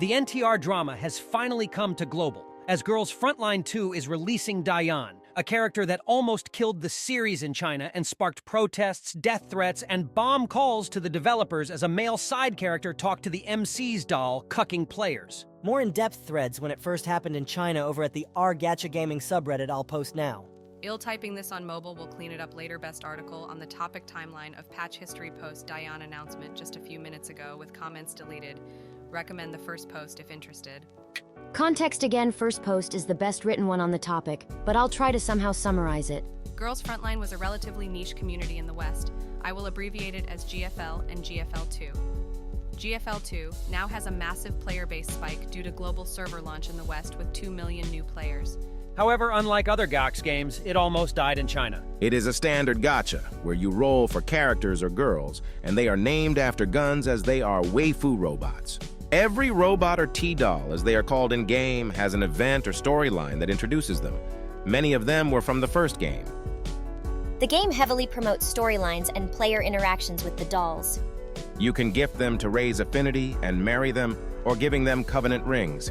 The NTR drama has finally come to global, as Girls Frontline 2 is releasing Daiyan, a character that almost killed the series in China and sparked protests, death threats, and bomb calls to the developers as a male side character talked to the MC's doll, cucking players. More in-depth threads when it first happened in China over at the R-Gacha Gaming subreddit I'll post now. Typing this on mobile will clean it up later. Best article on the topic timeline of patch history post Daiyan announcement just a few minutes ago with comments deleted. Recommend the first post if interested. Context again, first post is the best written one on the topic, but I'll try to somehow summarize it. Girls Frontline was a relatively niche community in the West. I will abbreviate it as GFL and GFL2. GFL2 now has a massive player base spike due to global server launch in the West with 2 million new players. However, unlike other GOX games, it almost died in China. It is a standard gacha, where you roll for characters or girls, and they are named after guns as they are waifu robots. Every robot or T-doll, as they are called in-game, has an event or storyline that introduces them. Many of them were from the first game. The game heavily promotes storylines and player interactions with the dolls. You can gift them to raise affinity and marry them, or giving them covenant rings.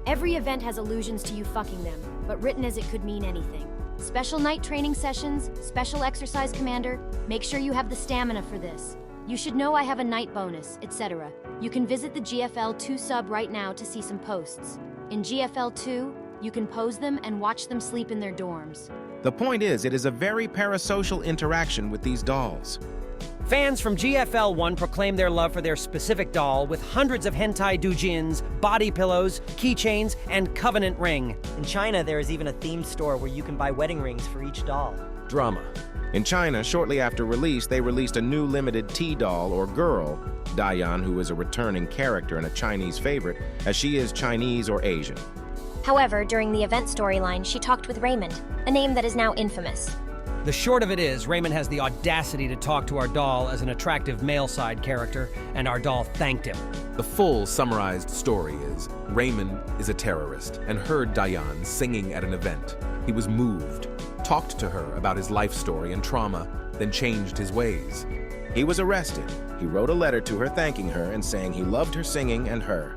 Every event has allusions to you fucking them, but written as it could mean anything. Special night training sessions, special exercise commander, make sure you have the stamina for this. You should know I have a night bonus, etc. You can visit the GFL2 sub right now to see some posts. In GFL2, you can pose them and watch them sleep in their dorms. The point is, it is a very parasocial interaction with these dolls. Fans from GFL1 proclaim their love for their specific doll with hundreds of hentai doujins, body pillows, keychains, and covenant ring. In China, there is even a themed store where you can buy wedding rings for each doll. Drama. In China, shortly after release, they released a new limited T-doll or girl, Daiyan, who is a returning character and a Chinese favorite, as she is Chinese or Asian. However, during the event storyline, she talked with Raymond, a name that is now infamous. The short of it is, Raymond has the audacity to talk to our doll as an attractive male side character, and our doll thanked him. The full summarized story is, Raymond is a terrorist and heard Daiyan singing at an event. He was moved, talked to her about his life story and trauma, then changed his ways. He was arrested. He wrote a letter to her thanking her and saying he loved her singing and her.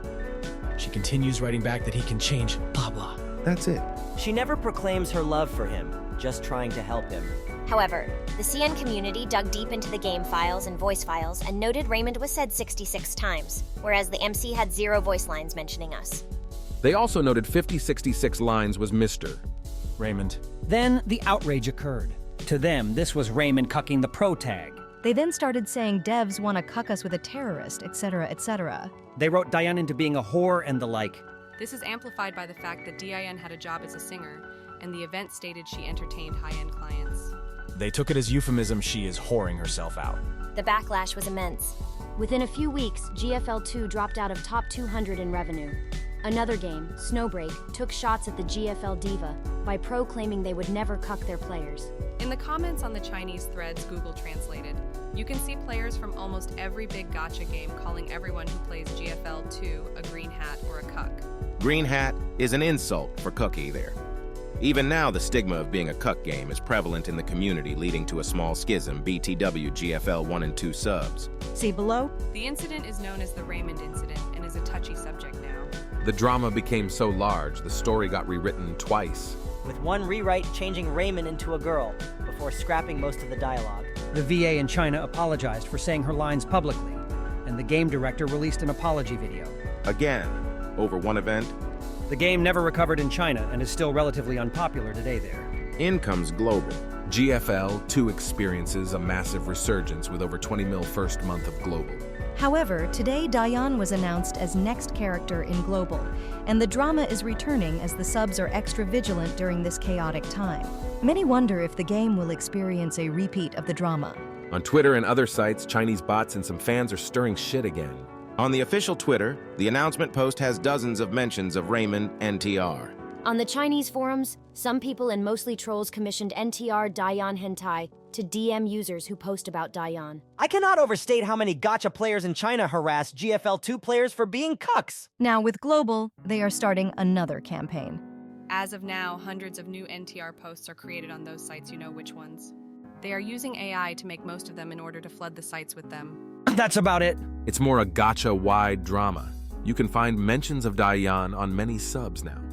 She continues writing back that he can change, blah blah. That's it. She never proclaims her love for him, just trying to help him. However, the CN community dug deep into the game files and voice files and noted Raymond was said 66 times, whereas the MC had 0 voice lines mentioning us. They also noted 66 lines was Mr. Raymond. Then the outrage occurred. To them, this was Raymond cucking the pro tag. They then started saying devs want to cuck us with a terrorist, etc., etc. They wrote Daiyan into being a whore and the like. This is amplified by the fact that Daiyan had a job as a singer, and the event stated she entertained high-end clients. They took it as euphemism she is whoring herself out. The backlash was immense. Within a few weeks, GFL2 dropped out of top 200 in revenue. Another game, Snowbreak, took shots at the GFL diva by proclaiming they would never cuck their players. In the comments on the Chinese threads Google translated, you can see players from almost every big gacha game calling everyone who plays GFL2 a green hat or a cuck. Green hat is an insult for cookie there. Even now, the stigma of being a cuck game is prevalent in the community, leading to a small schism, BTW GFL 1 and 2 subs. See below? The incident is known as the Raymond incident and is a touchy subject now. The drama became so large, the story got rewritten twice. With one rewrite changing Raymond into a girl, before scrapping most of the dialogue. The VA in China apologized for saying her lines publicly, and the game director released an apology video. Again, over one event. The game never recovered in China and is still relatively unpopular today there. In comes global. GFL 2 experiences a massive resurgence with over 20 mil first month of global. However, today Daiyan was announced as next character in Global, and the drama is returning as the subs are extra vigilant during this chaotic time. Many wonder if the game will experience a repeat of the drama. On Twitter and other sites, Chinese bots and some fans are stirring shit again. On the official Twitter, the announcement post has dozens of mentions of Raymond NTR. On the Chinese forums, some people and mostly trolls commissioned NTR Daiyan hentai to DM users who post about Daiyan. I cannot overstate how many gacha players in China harass GFL2 players for being cucks. Now with Global, they are starting another campaign. As of now, hundreds of new NTR posts are created on those sites, you know which ones. They are using AI to make most of them in order to flood the sites with them. That's about it. It's more a gacha-wide drama. You can find mentions of Daiyan on many subs now.